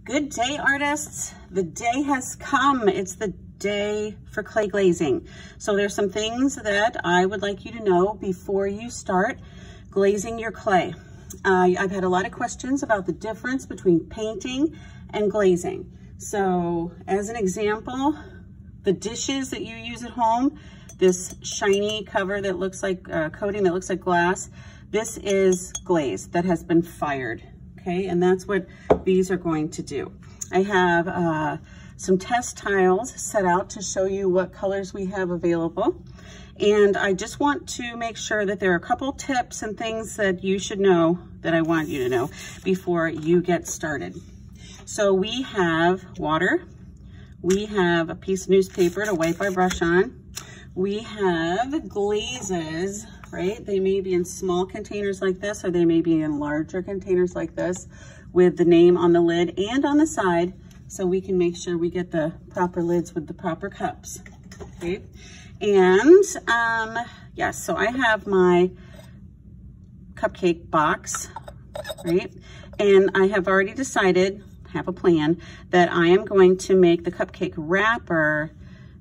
Good day, artists. The day has come. It's the day for clay glazing. So there's some things that I would like you to know before you start glazing your clay. I've had a lot of questions about the difference between painting and glazing. So as an example, the dishes that you use at home, this shiny cover that looks like coating that looks like glass, this is glaze that has been fired. Okay, and that's what these are going to do. I have some test tiles set out to show you what colors we have available. And I just want to make sure that there are a couple tips and things that you should know, that I want you to know before you get started. So we have water. We have a piece of newspaper to wipe our brush on. We have glazes, right? They may be in small containers like this, or they may be in larger containers like this with the name on the lid and on the side, so we can make sure we get the proper lids with the proper cups, okay? And yes, so I have my cupcake box, right? And I have already decided, have a plan, that I am going to make the cupcake wrapper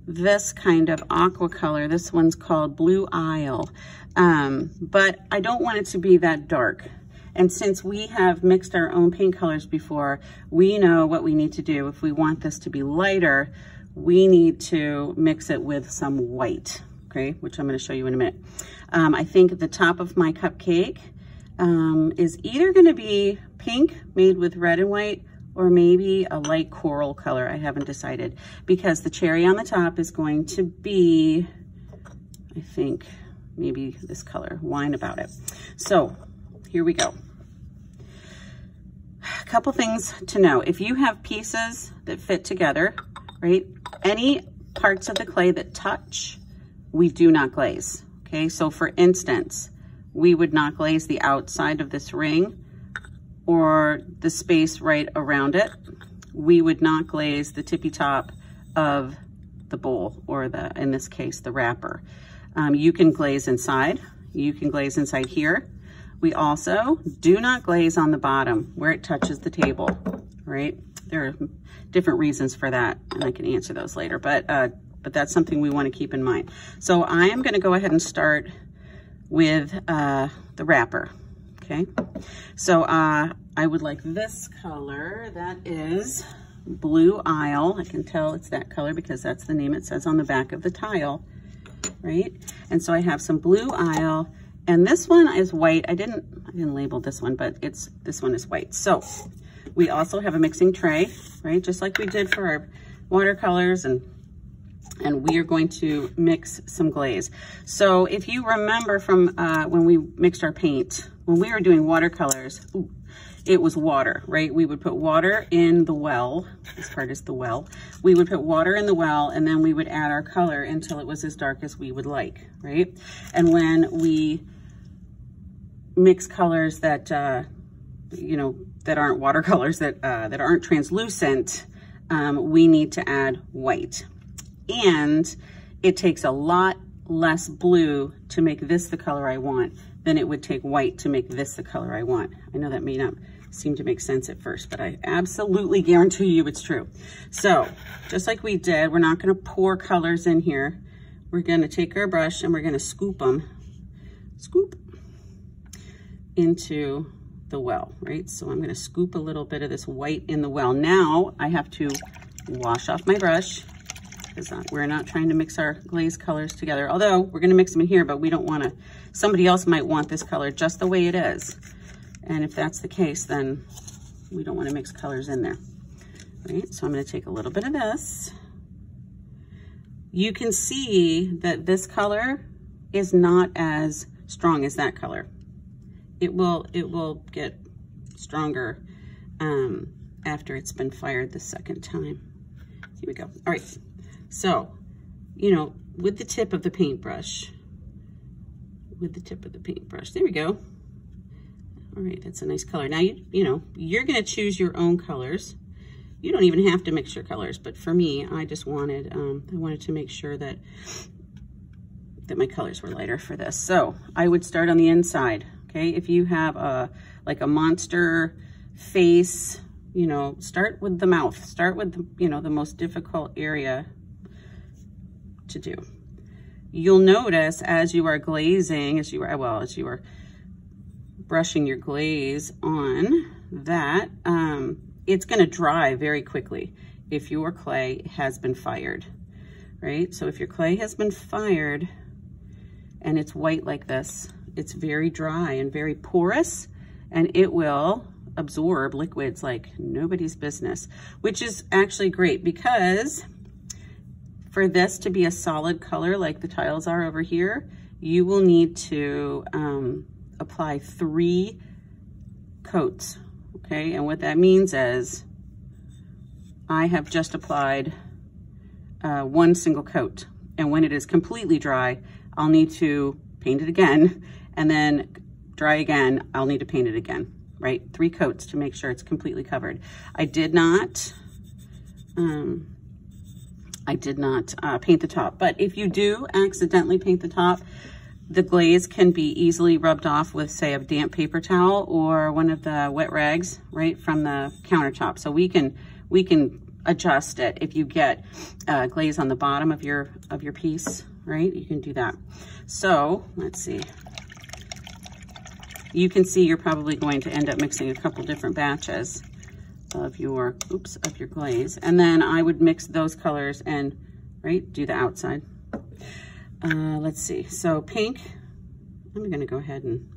this kind of aqua color. This one's called Blue Isle. But I don't want it to be that dark. And since we have mixed our own paint colors before, we know what we need to do. If we want this to be lighter, we need to mix it with some white, okay? Which I'm gonna show you in a minute. I think the top of my cupcake is either gonna be pink made with red and white, or maybe a light coral color. I haven't decided, because the cherry on the top is going to be, I think, maybe this color, Wine About It. So here we go. A couple things to know. If you have pieces that fit together, right? Any parts of the clay that touch, we do not glaze, okay? So for instance, we would not glaze the outside of this ring or the space right around it. We would not glaze the tippy top of the bowl, or in this case, the wrapper. You can glaze inside. You can glaze inside here. We also do not glaze on the bottom where it touches the table, right? There are different reasons for that, and I can answer those later, but that's something we want to keep in mind. So I am gonna go ahead and start with the wrapper. Okay, so I would like this color. That is Blue Isle. I can tell it's that color because that's the name it says on the back of the tile, right? And so I have some Blue Isle, and this one is white. I didn't label this one, but this one is white. So we also have a mixing tray, right? Just like we did for our watercolors, and we are going to mix some glaze. So if you remember from when we mixed our paint, when we were doing watercolors, it was water, right? We would put water in the well. This part is the well. We would put water in the well, and then we would add our color until it was as dark as we would like, right? And when we mix colors that, you know, that aren't watercolors, that aren't translucent, we need to add white. And it takes a lot less blue to make this the color I want than it would take white to make this the color I want. I know that may not seem to make sense at first, but I absolutely guarantee you it's true. So just like we did, we're not gonna pour colors in here. We're gonna take our brush and we're gonna scoop them, scoop into the well, right? So I'm gonna scoop a little bit of this white in the well. Now I have to wash off my brush, because we're not trying to mix our glaze colors together. Although we're gonna mix them in here, but we don't wanna, somebody else might want this color just the way it is. And if that's the case, then we don't wanna mix colors in there, right? So I'm gonna take a little bit of this. You can see that this color is not as strong as that color. It will get stronger after it's been fired the second time. Here we go, all right. So, you know, with the tip of the paintbrush, there we go. All right, that's a nice color. Now, you know, you're gonna choose your own colors. You don't even have to mix your colors, but for me, I just wanted, I wanted to make sure that my colors were lighter for this. So I would start on the inside, okay? If you have like a monster face you know, start with the mouth. Start with, the, you know, the most difficult area to do. You'll notice as you are glazing, as you are brushing your glaze on that, it's going to dry very quickly if your clay has been fired, right? So if your clay has been fired and it's white like this, it's very dry and very porous, and it will absorb liquids like nobody's business, which is actually great because for this to be a solid color like the tiles are over here, you will need to apply 3 coats, okay? And what that means is I have just applied 1 single coat, and when it is completely dry, I'll need to paint it again, and then dry again, I'll need to paint it again, right? 3 coats to make sure it's completely covered. I did not paint the top, but if you do accidentally paint the top, the glaze can be easily rubbed off with, say, a damp paper towel or one of the wet rags, right, from the countertop. So we can adjust it if you get glaze on the bottom of your piece, right? You can do that. So let's see. You can see you're probably going to end up mixing a couple different batches of your, of your glaze. And then I would mix those colors and, right, do the outside. Let's see, so pink, I'm gonna go ahead and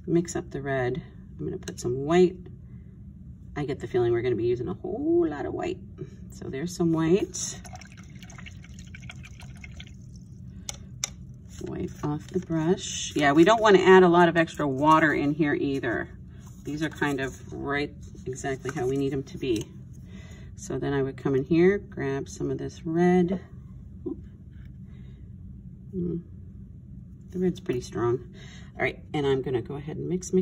mix up the red. I'm gonna put some white. I get the feeling we're gonna be using a whole lot of white. So there's some white. Wipe off the brush. Yeah, we don't want to add a lot of extra water in here either. These are kind of right exactly how we need them to be. So then I would come in here, grab some of this red. The red's pretty strong. All right, and I'm gonna go ahead and mix.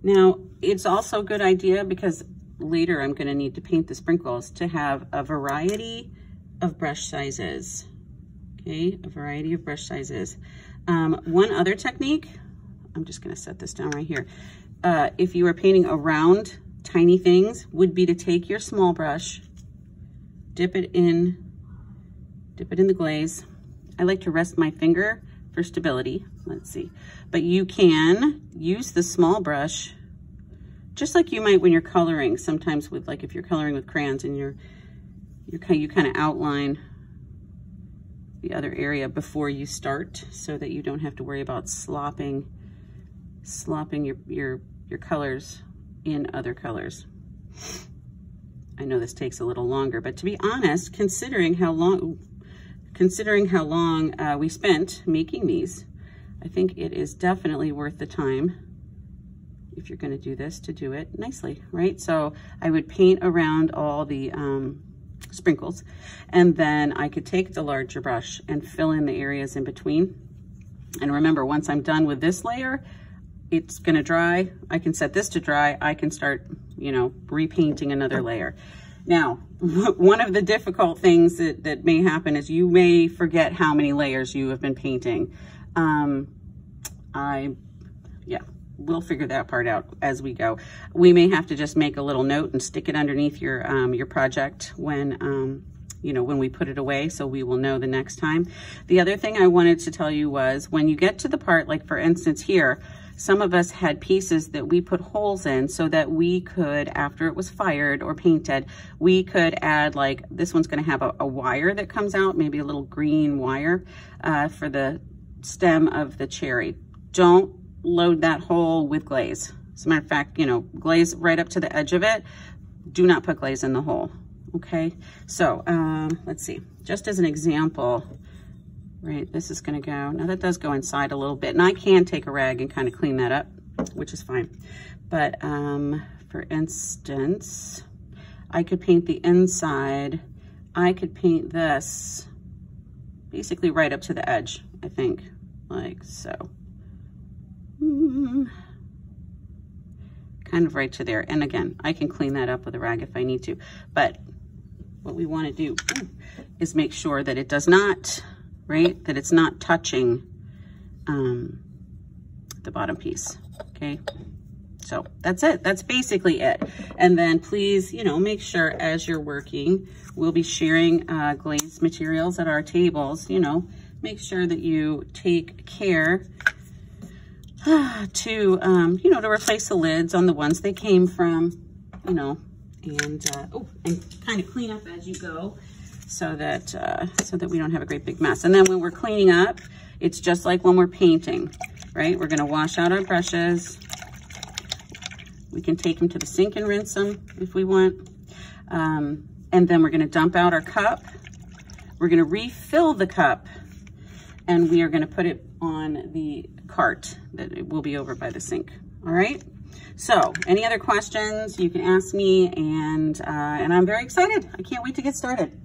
Now, it's also a good idea because later I'm gonna need to paint the sprinkles to have a variety of brush sizes. Okay, a variety of brush sizes. One other technique, I'm just gonna set this down right here. If you are painting around tiny things, would be to take your small brush, dip it in the glaze. I like to rest my finger for stability. Let's see. But you can use the small brush just like you might when you're coloring. Sometimes with, like, if you're coloring with crayons and you kind of outline the other area before you start so that you don't have to worry about slopping your colors in other colors. I know this takes a little longer, but to be honest, considering how long we spent making these, I think it is definitely worth the time, if you're going to do this, to do it nicely, right? So I would paint around all the sprinkles, and then I could take the larger brush and fill in the areas in between. And remember, once I'm done with this layer, it's gonna dry. I can set this to dry. I can start, you know, repainting another layer. Now, one of the difficult things that may happen is you may forget how many layers you have been painting. We'll figure that part out as we go. We may have to just make a little note and stick it underneath your project when, you know, when we put it away, so we will know the next time. The other thing I wanted to tell you was when you get to the part, like for instance here, some of us had pieces that we put holes in so that we could, after it was fired or painted, we could add, like, this one's gonna have a wire that comes out, maybe a little green wire for the stem of the cherry. Don't load that hole with glaze. As a matter of fact, you know, glaze right up to the edge of it. Do not put glaze in the hole, okay? So let's see, just as an example, right, this is gonna go, now that does go inside a little bit, and I can take a rag and kind of clean that up, which is fine. But for instance, I could paint the inside. I could paint this basically right up to the edge, I think, like so. Kind of right to there. And again, I can clean that up with a rag if I need to. But what we want to do is make sure that it does not, right, that it's not touching the bottom piece, okay? So that's it. That's basically it. And then please, you know, make sure as you're working, we'll be sharing glazed materials at our tables, you know, make sure that you take care to, you know, to replace the lids on the ones they came from, you know, and kind of clean up as you go so that we don't have a great big mess. And then when we're cleaning up, it's just like when we're painting, right? We're gonna wash out our brushes. We can take them to the sink and rinse them if we want. And then we're gonna dump out our cup. We're gonna refill the cup, and we are gonna put it on the cart that it will be over by the sink, all right? So any other questions, you can ask me, and I'm very excited. I can't wait to get started.